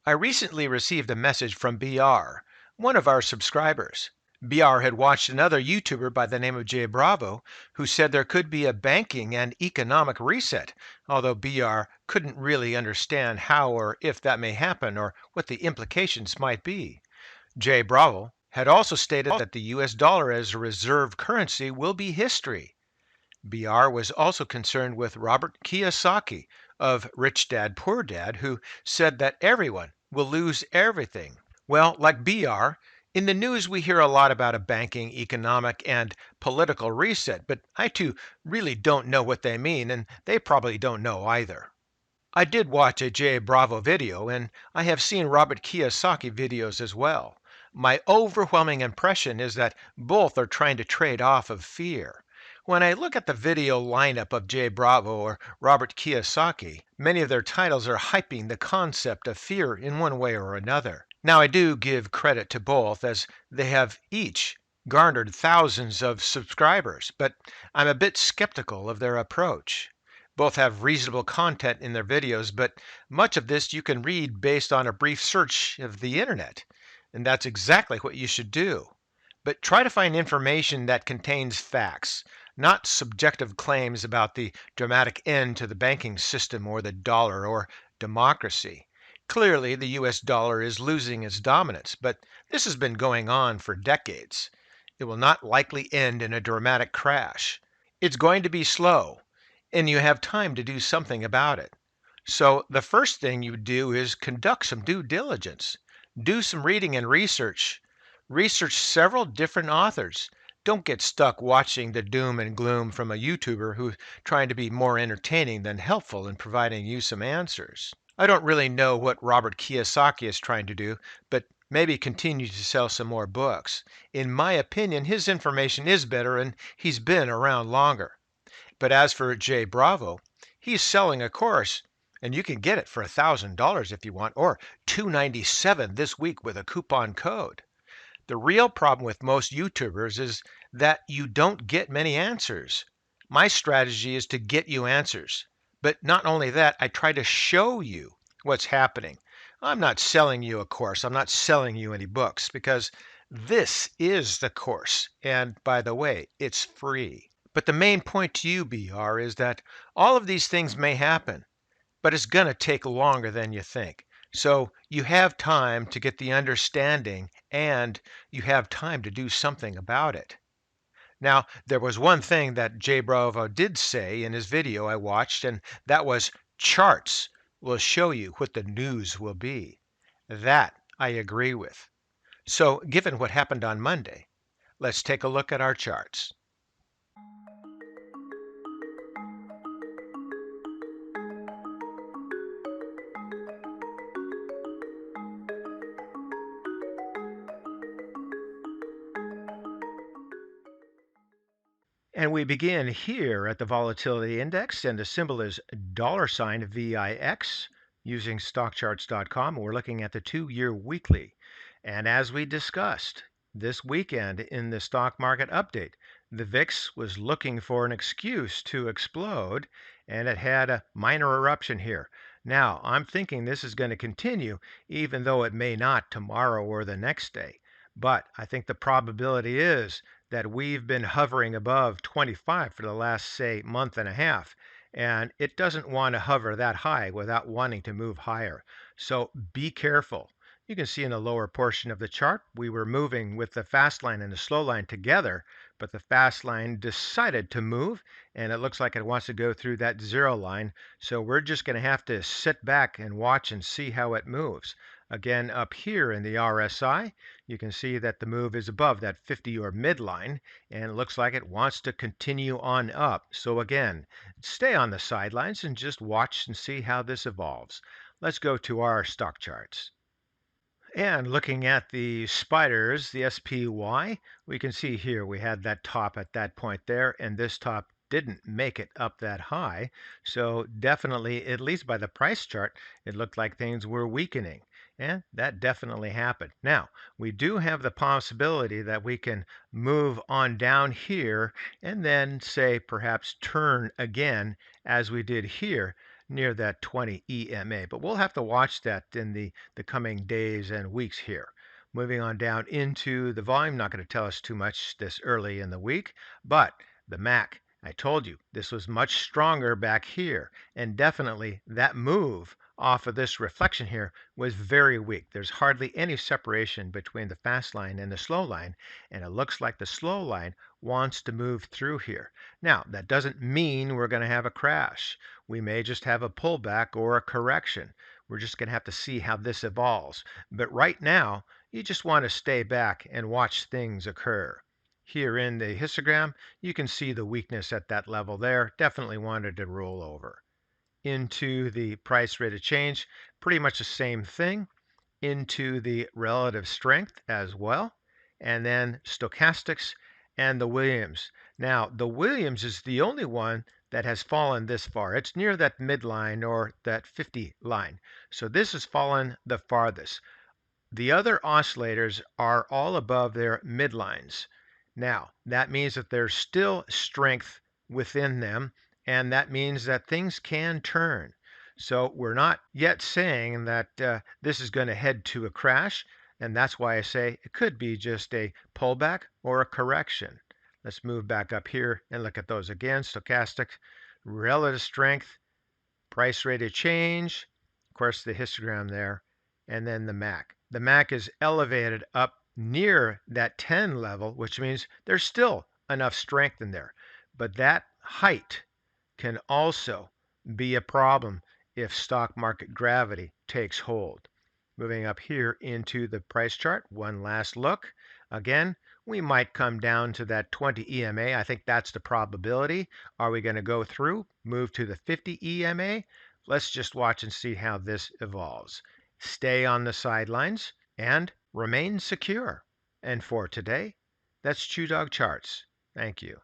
I recently received a message from BR, one of our subscribers. BR had watched another YouTuber by the name of Jay Bravo who said there could be a banking and economic reset, although BR couldn't really understand how or if that may happen or what the implications might be. Jay Bravo had also stated that the US dollar as a reserve currency will be history. BR was also concerned with Robert Kiyosaki of Rich Dad Poor Dad, who said that everyone will lose everything. Well, like BR, in the news we hear a lot about a banking, economic, and political reset, but I too really don't know what they mean, and they probably don't know either. I did watch a Jay Bravo video, and I have seen Robert Kiyosaki videos as well. My overwhelming impression is that both are trying to trade off of fear. When I look at the video lineup of Jay Bravo or Robert Kiyosaki, many of their titles are hyping the concept of fear in one way or another. Now, I do give credit to both as they have each garnered thousands of subscribers, but I'm a bit skeptical of their approach. Both have reasonable content in their videos, but much of this you can read based on a brief search of the internet, and that's exactly what you should do. But try to find information that contains facts, not subjective claims about the dramatic end to the banking system or the dollar or democracy. Clearly, the US dollar is losing its dominance, but this has been going on for decades. It will not likely end in a dramatic crash. It's going to be slow, and you have time to do something about it. So the first thing you do is conduct some due diligence. Do some reading and research. Research several different authors. Don't get stuck watching the doom and gloom from a YouTuber who's trying to be more entertaining than helpful in providing you some answers. I don't really know what Robert Kiyosaki is trying to do, but maybe continue to sell some more books. In my opinion, his information is better and he's been around longer. But as for Jay Bravo, he's selling a course, and you can get it for $1,000 if you want, or $297 this week with a coupon code. The real problem with most YouTubers is that you don't get many answers. My strategy is to get you answers. But not only that, I try to show you what's happening. I'm not selling you a course. I'm not selling you any books because this is the course. And by the way, it's free. But the main point to you, BR, is that all of these things may happen, but it's going to take longer than you think. So you have time to get the understanding and you have time to do something about it. Now, there was one thing that Jay Bravo did say in his video I watched, and that was charts will show you what the news will be. That I agree with. So given what happened on Monday, let's take a look at our charts. And we begin here at the volatility index, and the symbol is $VIX using stockcharts.com. We're looking at the 2-year weekly. And as we discussed this weekend in the stock market update, the VIX was looking for an excuse to explode, and it had a minor eruption here. Now, I'm thinking this is going to continue, even though it may not tomorrow or the next day. But I think the probability is that we've been hovering above 25 for the last, say, month and a half, and it doesn't want to hover that high without wanting to move higher. So be careful. You can see in the lower portion of the chart, we were moving with the fast line and the slow line together, but the fast line decided to move, and it looks like it wants to go through that zero line. So we're just going to have to sit back and watch and see how it moves. Again, up here in the RSI, you can see that the move is above that 50 or midline, and it looks like it wants to continue on up. So again, stay on the sidelines and just watch and see how this evolves. Let's go to our stock charts. And looking at the spiders, the SPY, we can see here we had that top at that point there, and this top didn't make it up that high. So definitely, at least by the price chart, it looked like things were weakening. And that definitely happened. Now, we do have the possibility that we can move on down here and then say perhaps turn again as we did here. near that 20 EMA. But we'll have to watch that in the coming days and weeks here. Moving on down into the volume, not going to tell us too much this early in the week, but the MAC, I told you this was much stronger back here, and definitely that move off of this reflection here was very weak. There's hardly any separation between the fast line and the slow line, and it looks like the slow line wants to move through here. Now, that doesn't mean we're going to have a crash. We may just have a pullback or a correction. We're just going to have to see how this evolves. But right now, you just want to stay back and watch things occur. Here in the histogram, you can see the weakness at that level there. Definitely wanted to roll over. Into the price rate of change, pretty much the same thing. Into the relative strength as well. And then stochastics and the Williams. Now, the Williams is the only one that has fallen this far. It's near that midline or that 50 line. So this has fallen the farthest. The other oscillators are all above their midlines. Now, that means that there's still strength within them, and that means that things can turn. So we're not yet saying that this is going to head to a crash, and that's why I say it could be just a pullback or a correction. Let's move back up here and look at those again. Stochastic, relative strength, price rate of change, of course the histogram there, and then the MAC. The MAC is elevated up near that 10 level, which means there's still enough strength in there. But that height can also be a problem if stock market gravity takes hold. Moving up here into the price chart, one last look. Again, we might come down to that 20 EMA. I think that's the probability. Are we going to go through, move to the 50 EMA? Let's just watch and see how this evolves. Stay on the sidelines and remain secure. And for today, that's ChewDog Charts. Thank you.